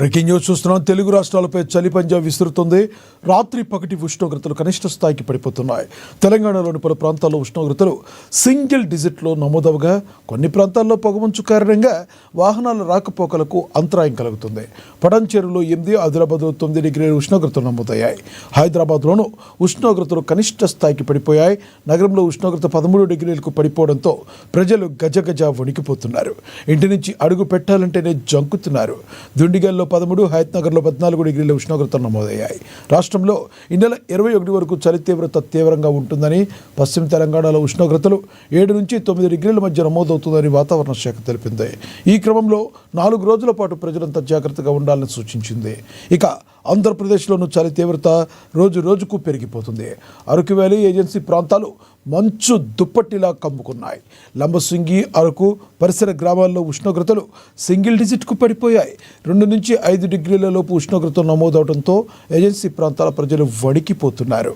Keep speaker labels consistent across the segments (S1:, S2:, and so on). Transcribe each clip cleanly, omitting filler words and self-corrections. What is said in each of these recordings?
S1: Breaking news చూస్తున్నాం. తెలుగు రాష్ట్రాలపై చలి పంజా విసురుతుంది. రాత్రి పగటి ఉష్ణోగ్రతలు కనిష్ట స్థాయికి పడిపోతున్నాయి. తెలంగాణలోని పలు ప్రాంతాల్లో ఉష్ణోగ్రతలు సింగిల్ డిజిట్లో నమోదవగా కొన్ని ప్రాంతాల్లో పొగమంచు కారణంగా వాహనాల రాకపోకలకు అంతరాయం కలుగుతుంది. పటాన్చెరులో 8, ఆదిలాబాద్లో 9 డిగ్రీల ఉష్ణోగ్రతలు నమోదయ్యాయి. హైదరాబాద్లోనూ ఉష్ణోగ్రతలు కనిష్ట స్థాయికి పడిపోయాయి. నగరంలో ఉష్ణోగ్రత 13 డిగ్రీలకు పడిపోవడంతో ప్రజలు గజగజ వణికిపోతున్నారు. ఇంటి నుంచి అడుగు పెట్టాలంటేనే జంకుతున్నారు. దుండిగల్లో 13, హయత్నగర్లో 14 డిగ్రీల ఉష్ణోగ్రతలు నమోదయ్యాయి. రాష్ట్రంలో ఈ నెల 21 వరకు చలి తీవ్రత తీవ్రంగా ఉంటుందని, పశ్చిమ తెలంగాణలో ఉష్ణోగ్రతలు 7 నుంచి 9 డిగ్రీల మధ్య నమోదవుతుందని వాతావరణ శాఖ తెలిపింది. ఈ క్రమంలో 4 రోజుల పాటు ప్రజలంతా జాగ్రత్తగా ఉండాలని సూచించింది. ఇక ఆంధ్రప్రదేశ్లోనూ చలి తీవ్రత రోజు రోజుకు పెరిగిపోతుంది. అరకు వ్యాలీ ఏజెన్సీ ప్రాంతాలు మంచు దుప్పటిలా కమ్ముకున్నాయి. లంబసింగి, అరకు పరిసర గ్రామాల్లో ఉష్ణోగ్రతలు సింగిల్ డిజిట్కు పడిపోయాయి. 2 నుంచి 5 డిగ్రీల లోపు ఉష్ణోగ్రతలు నమోదవడంతో ఏజెన్సీ ప్రాంతాల ప్రజలు వణికిపోతున్నారు.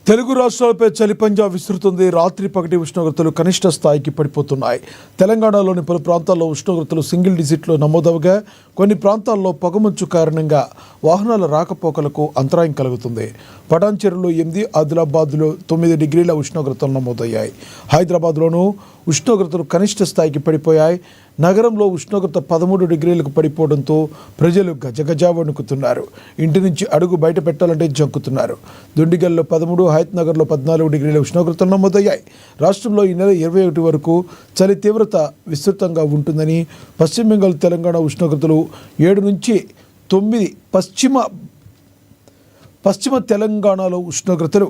S1: తెలుగు రాష్ట్రాలపై చలి పంజా విసురుతుంది. రాత్రి పగటి ఉష్ణోగ్రతలు కనిష్ట స్థాయికి పడిపోతున్నాయి. తెలంగాణలోని పలు ప్రాంతాల్లో ఉష్ణోగ్రతలు సింగిల్ డిజిట్లో నమోదవగా కొన్ని ప్రాంతాల్లో పొగమంచు కారణంగా వాహనాల రాకపోకలకు అంతరాయం కలుగుతుంది. పటాన్చెరులో 8, ఆదిలాబాద్లో 9 డిగ్రీల ఉష్ణోగ్రతలు నమోదయ్యాయి. హైదరాబాద్లోనూ ఉష్ణోగ్రతలు కనిష్ట స్థాయికి పడిపోయాయి. నగరంలో ఉష్ణోగ్రత 13 డిగ్రీలకు పడిపోవడంతో ప్రజలు గజగజ వణుకుతున్నారు. ఇంటి నుంచి అడుగు బయట పెట్టాలంటే జంకుతున్నారు. దుండిగల్లో 13, హయత్నగర్లో 14 డిగ్రీల ఉష్ణోగ్రతలు నమోదయ్యాయి. రాష్ట్రంలో ఈ నెల 21 వరకు చలి తీవ్రత విస్తృతంగా ఉంటుందని, పశ్చిమ బెంగాల్, తెలంగాణ ఉష్ణోగ్రతలు 7 నుంచి 9, పశ్చిమ తెలంగాణలో ఉష్ణోగ్రతలు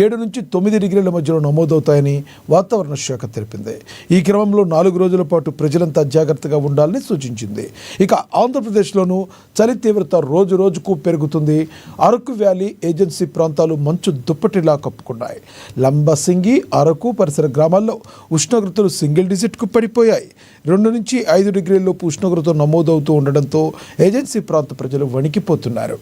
S1: 7 నుంచి 9 డిగ్రీల మధ్యలో నమోదవుతాయని వాతావరణ శాఖ తెలిపింది. ఈ క్రమంలో 4 రోజుల పాటు ప్రజలంతా జాగ్రత్తగా ఉండాలని సూచించింది. ఇక ఆంధ్రప్రదేశ్లోనూ చలి తీవ్రత రోజు రోజుకు పెరుగుతుంది. అరకు వ్యాలీ ఏజెన్సీ ప్రాంతాలు మంచు దుప్పటిలా కప్పుకున్నాయి. లంబసింగి, అరకు పరిసర గ్రామాల్లో ఉష్ణోగ్రతలు సింగిల్ డిజిట్కు పడిపోయాయి. 2 నుంచి 5 డిగ్రీల లోపు ఉష్ణోగ్రత నమోదవుతూ ఉండడంతో ఏజెన్సీ ప్రాంత ప్రజలు వణికిపోతున్నారు.